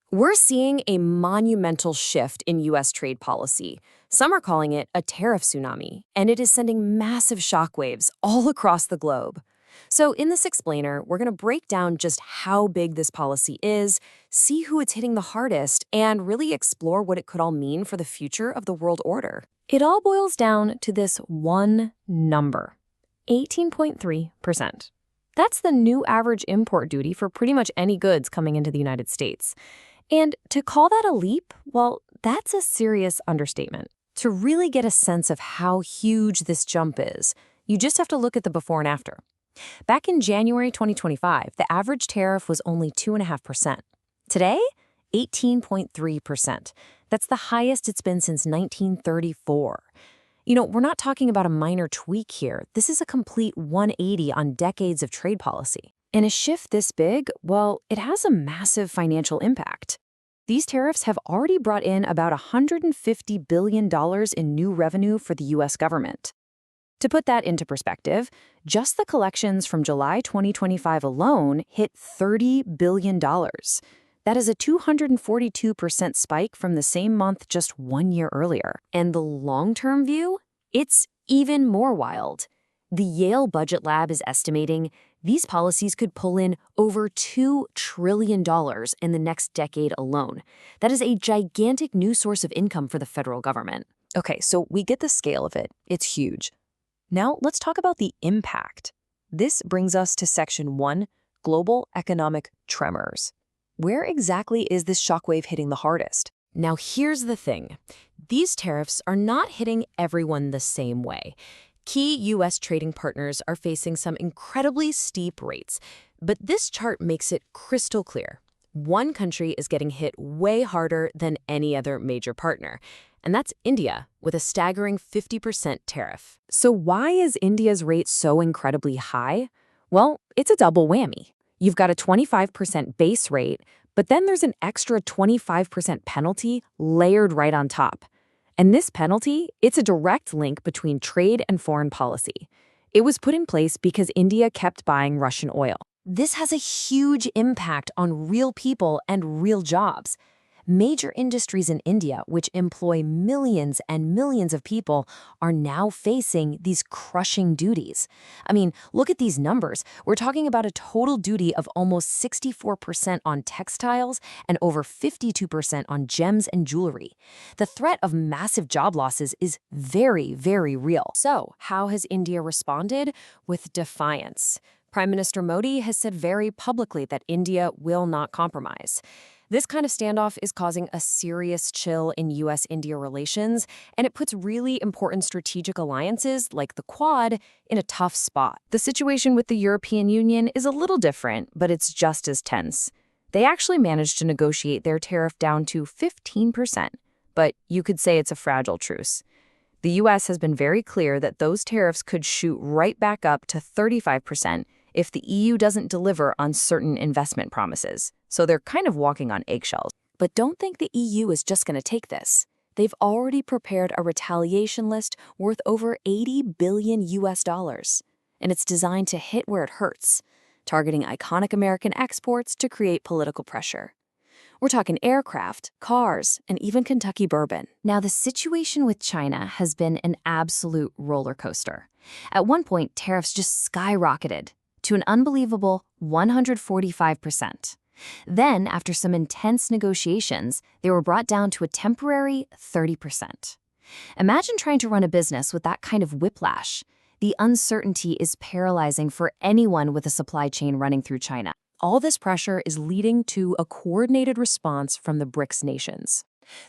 We're seeing a monumental shift in U.S. trade policy. Some are calling it a tariff tsunami, and it is sending massive shockwaves all across the globe. So in this explainer, we're going to break down just how big this policy is, see who it's hitting the hardest, and really explore what it could all mean for the future of the world order. It all boils down to this one number, 18.3%. That's the new average import duty for pretty much any goods coming into the United States. And to call that a leap, well, that's a serious understatement. To really get a sense of how huge this jump is, you just have to look at the before and after. Back in January 2025, the average tariff was only 2.5%. Today, 18.3%. That's the highest it's been since 1934. We're not talking about a minor tweak here. This is a complete 180 on decades of trade policy. And a shift this big, well, it has a massive financial impact. These tariffs have already brought in about $150 billion in new revenue for the U.S. government. To put that into perspective, just the collections from July 2025 alone hit $30 billion. That is a 242% spike from the same month just 1 year earlier. And the long-term view? It's even more wild. The Yale Budget Lab is estimating these policies could pull in over $2 trillion in the next decade alone. That is a gigantic new source of income for the federal government. Okay, so we get the scale of it. It's huge. Now let's talk about the impact. This brings us to Section 1, Global Economic Tremors. Where exactly is this shockwave hitting the hardest? Now here's the thing. These tariffs are not hitting everyone the same way. Key U.S. trading partners are facing some incredibly steep rates, but this chart makes it crystal clear. One country is getting hit way harder than any other major partner, and that's India, with a staggering 50% tariff. So why is India's rate so incredibly high? Well, it's a double whammy. You've got a 25% base rate, but then there's an extra 25% penalty layered right on top. And this penalty, it's a direct link between trade and foreign policy. It was put in place because India kept buying Russian oil. This has a huge impact on real people and real jobs. Major industries in India, which employ millions and millions of people, are now facing these crushing duties. I mean, look at these numbers. We're talking about a total duty of almost 64% on textiles and over 52% on gems and jewelry. The threat of massive job losses is very, very real. So, how has India responded? With defiance. Prime Minister Modi has said very publicly that India will not compromise. This kind of standoff is causing a serious chill in U.S.-India relations, and it puts really important strategic alliances like the Quad in a tough spot. The situation with the European Union is a little different, but it's just as tense. They actually managed to negotiate their tariff down to 15%, but you could say it's a fragile truce. The U.S. has been very clear that those tariffs could shoot right back up to 35% if the EU doesn't deliver on certain investment promises. So they're kind of walking on eggshells. But don't think the EU is just going to take this. They've already prepared a retaliation list worth over $80 billion US. And it's designed to hit where it hurts, targeting iconic American exports to create political pressure. We're talking aircraft, cars, and even Kentucky bourbon. Now, the situation with China has been an absolute roller coaster. At one point, tariffs just skyrocketed to an unbelievable 145%. Then, after some intense negotiations, they were brought down to a temporary 30%. Imagine trying to run a business with that kind of whiplash. The uncertainty is paralyzing for anyone with a supply chain running through China. All this pressure is leading to a coordinated response from the BRICS nations.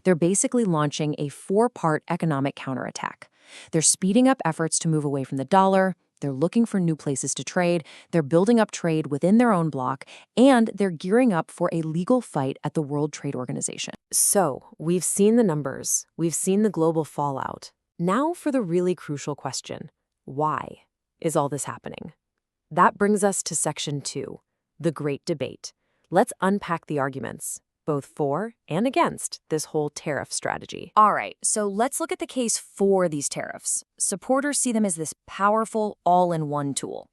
They're basically launching a 4-part economic counterattack. They're speeding up efforts to move away from the dollar. They're looking for new places to trade, they're building up trade within their own bloc, and they're gearing up for a legal fight at the World Trade Organization. So, we've seen the numbers, we've seen the global fallout. Now for the really crucial question. Why is all this happening? That brings us to Section 2, the Great Debate. Let's unpack the arguments, both for and against this whole tariff strategy. All right, so let's look at the case for these tariffs. Supporters see them as this powerful all-in-one tool.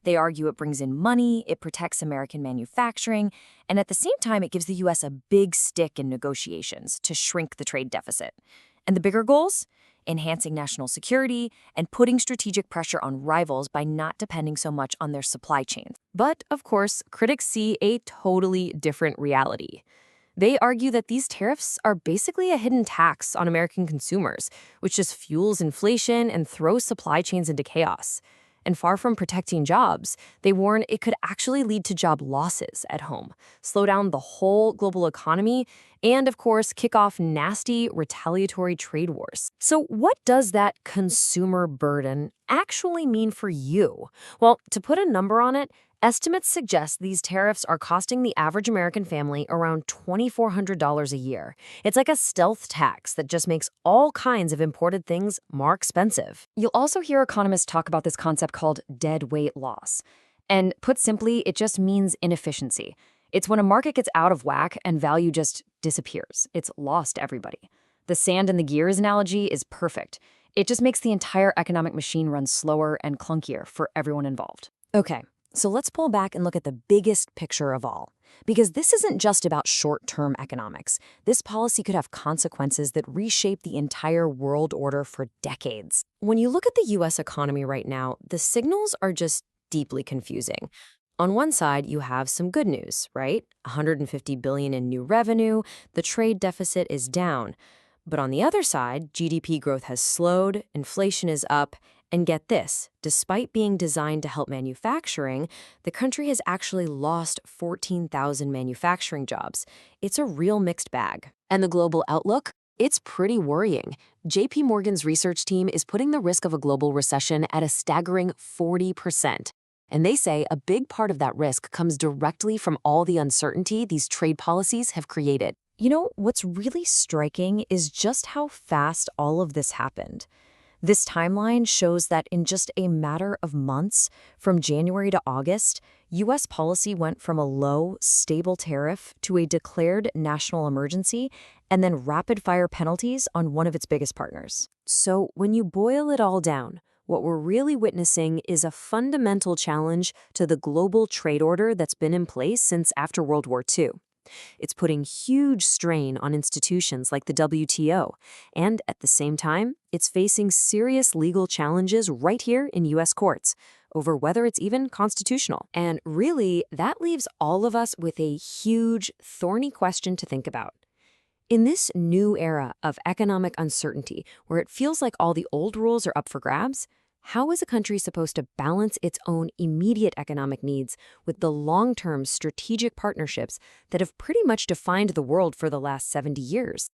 They argue it brings in money, it protects American manufacturing, and at the same time, it gives the U.S. a big stick in negotiations to shrink the trade deficit. And the bigger goals? Enhancing national security and putting strategic pressure on rivals by not depending so much on their supply chains. But, of course, critics see a totally different reality. They argue that these tariffs are basically a hidden tax on American consumers, which just fuels inflation and throws supply chains into chaos. And far from protecting jobs, they warn it could actually lead to job losses at home, slow down the whole global economy, and, of course, kick off nasty retaliatory trade wars. So what does that consumer burden actually mean for you? Well, to put a number on it, estimates suggest these tariffs are costing the average American family around $2,400 a year. It's like a stealth tax that just makes all kinds of imported things more expensive. You'll also hear economists talk about this concept called dead weight loss. And put simply, it just means inefficiency. It's when a market gets out of whack and value just disappears. It's lost to everybody. The sand in the gears analogy is perfect. It just makes the entire economic machine run slower and clunkier for everyone involved. Okay. So let's pull back and look at the biggest picture of all. Because this isn't just about short-term economics. This policy could have consequences that reshape the entire world order for decades. When you look at the U.S. economy right now, the signals are just deeply confusing. On one side, you have some good news, right? $150 billion in new revenue, the trade deficit is down. But on the other side, GDP growth has slowed, inflation is up, and get this, despite being designed to help manufacturing, the country has actually lost 14,000 manufacturing jobs. It's a real mixed bag. And the global outlook? It's pretty worrying. JP Morgan's research team is putting the risk of a global recession at a staggering 40%. And they say a big part of that risk comes directly from all the uncertainty these trade policies have created. You know, what's really striking is just how fast all of this happened. This timeline shows that in just a matter of months, from January to August, U.S. policy went from a low, stable tariff to a declared national emergency and then rapid-fire penalties on one of its biggest partners. So when you boil it all down, what we're really witnessing is a fundamental challenge to the global trade order that's been in place since after World War II. It's putting huge strain on institutions like the WTO, and at the same time, it's facing serious legal challenges right here in U.S. courts over whether it's even constitutional. And really, that leaves all of us with a huge, thorny question to think about. In this new era of economic uncertainty, where it feels like all the old rules are up for grabs, how is a country supposed to balance its own immediate economic needs with the long-term strategic partnerships that have pretty much defined the world for the last 70 years?